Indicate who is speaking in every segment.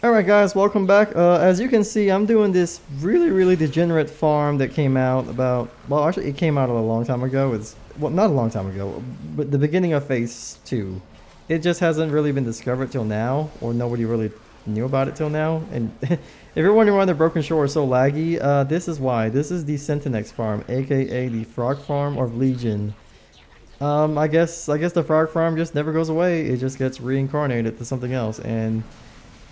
Speaker 1: Alright guys, welcome back. As you can see, I'm doing this really degenerate farm that came out about, well actually it came out a long time ago. Well, not a long time ago, but the beginning of phase 2. It just hasn't really been discovered till now, or nobody really knew about it till now. And if you're wondering why the Broken Shore is so laggy, this is why. This is the Sentinex farm, aka the frog farm of Legion. I guess the frog farm just never goes away. It just gets reincarnated to something else. And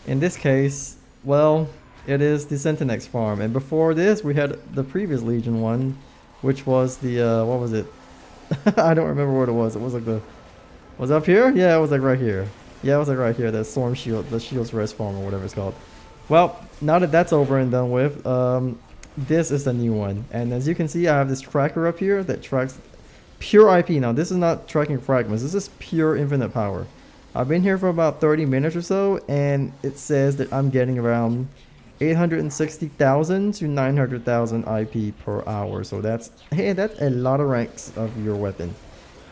Speaker 1: in this case, well, it is the Sentinex farm. And before this, we had the previous Legion one, which was the, what was it? I don't remember what it was. It was like was it up here? Yeah, it was like right here. Yeah, it was like right here, the Storm Shield, the Shield's Rest farm or whatever it's called. Well, now that that's over and done with, this is the new one. And as you can see, I have this tracker up here that tracks pure IP. Now, this is not tracking fragments. This is pure infinite power. I've been here for about 30 minutes or so, and it says that I'm getting around 860,000 to 900,000 IP per hour. So that's a lot of ranks of your weapon.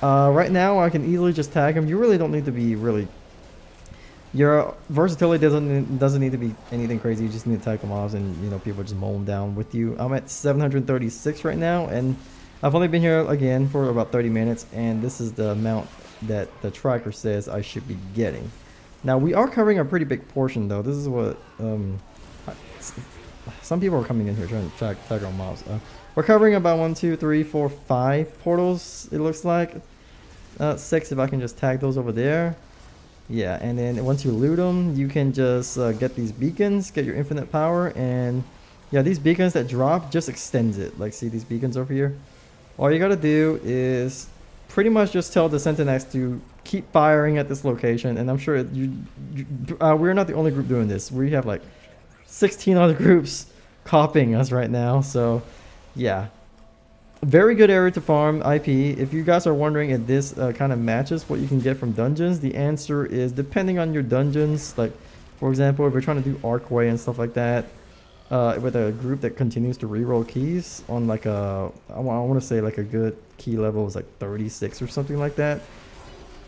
Speaker 1: Right now, I can easily just tag him. You really don't need to be your versatility doesn't need to be anything crazy. You just need to tag them off, and people just mow them down with you. I'm at 736 right now, and I've only been here again for about 30 minutes, and this is the amount that the tracker says I should be getting. Now we are covering a pretty big portion though. This is what some people are coming in here trying to tag our mobs. We're covering about 1, 2, 3, 4, 5 portals. It looks like 6 if I can just tag those over there. Yeah, and then once you loot them, you can just get these beacons, get your infinite power, and yeah, these beacons that drop just extends it. Like, see these beacons over here? All you gotta do is pretty much just tell the Sentinax to keep firing at this location, and I'm sure we're not the only group doing this. We have like 16 other groups copying us right now, so yeah. Very good area to farm IP. If you guys are wondering if this kind of matches what you can get from dungeons, the answer is depending on your dungeons. Like, for example, if you're trying to do Archway and stuff like that, with a group that continues to reroll keys on like I want to say like a good key level is like 36 or something like that,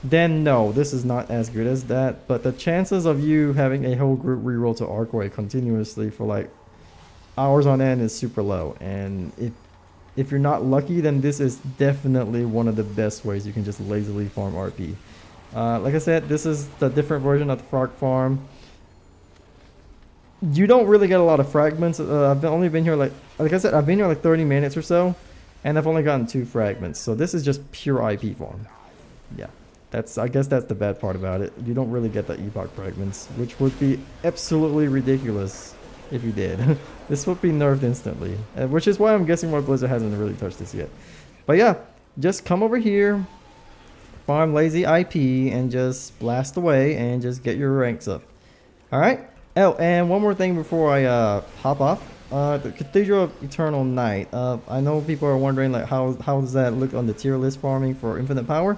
Speaker 1: then no, this is not as good as that. But the chances of you having a whole group reroll to Archway continuously for like hours on end is super low. And if you're not lucky, then this is definitely one of the best ways you can just lazily farm RP. Like I said, this is the different version of the frog farm. You don't really get a lot of fragments. I've only been here like I said, I've been here like 30 minutes or so, and I've only gotten 2 fragments. So this is just pure IP farm. Yeah, I guess that's the bad part about it. You don't really get the epoch fragments, which would be absolutely ridiculous if you did. This would be nerfed instantly, which is why I'm guessing why Blizzard hasn't really touched this yet. But yeah, just come over here, farm lazy IP, and just blast away and just get your ranks up. All right. Oh, and one more thing before I hop off. The Cathedral of Eternal Night. I know people are wondering like how does that look on the tier list farming for infinite power.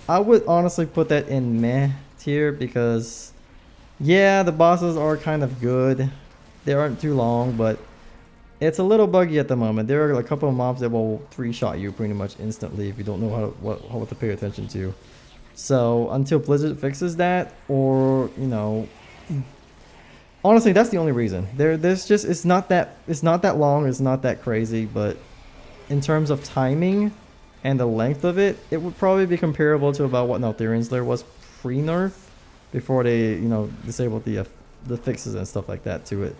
Speaker 1: I would honestly put that in meh tier because yeah, the bosses are kind of good. They aren't too long, but it's a little buggy at the moment. There are a couple of mobs that will 3-shot you pretty much instantly if you don't know what to pay attention to. So until Blizzard fixes that, or honestly, that's the only reason. There's just it's not that long, it's not that crazy, but in terms of timing and the length of it, it would probably be comparable to about what Neltharion Slayer was pre-nerf, before they disabled the fixes and stuff like that to it.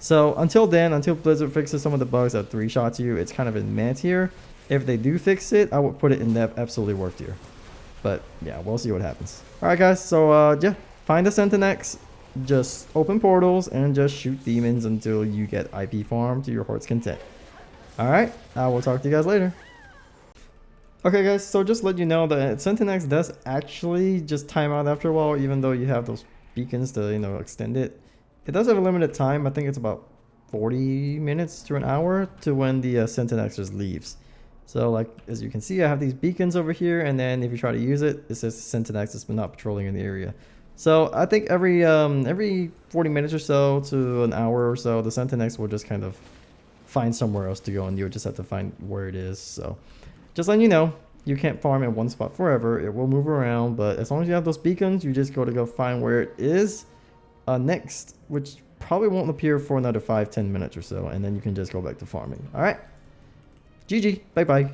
Speaker 1: So until then, until Blizzard fixes some of the bugs that 3-shots you, it's kind of in meh tier. If they do fix it, I would put it in that absolutely worth tier. But yeah, we'll see what happens. All right, guys. So yeah, find the Sentinax. Just open portals and just shoot demons until you get IP farm to your heart's content. Alright, I will talk to you guys later. Okay guys, so just let you know that Sentinax does actually just time out after a while, even though you have those beacons to extend it. It does have a limited time. I think it's about 40 minutes to an hour to when the Sentinax just leaves. So like as you can see, I have these beacons over here, and then if you try to use it, it says Sentinax has been not patrolling in the area. So I think every 40 minutes or so to an hour or so, the Sentinax will just kind of find somewhere else to go, and you'll just have to find where it is. So just letting you know, you can't farm in one spot forever. It will move around, but as long as you have those beacons, you just go find where it is, next, which probably won't appear for another 5-10 minutes or so, and then you can just go back to farming. All right. GG. Bye bye.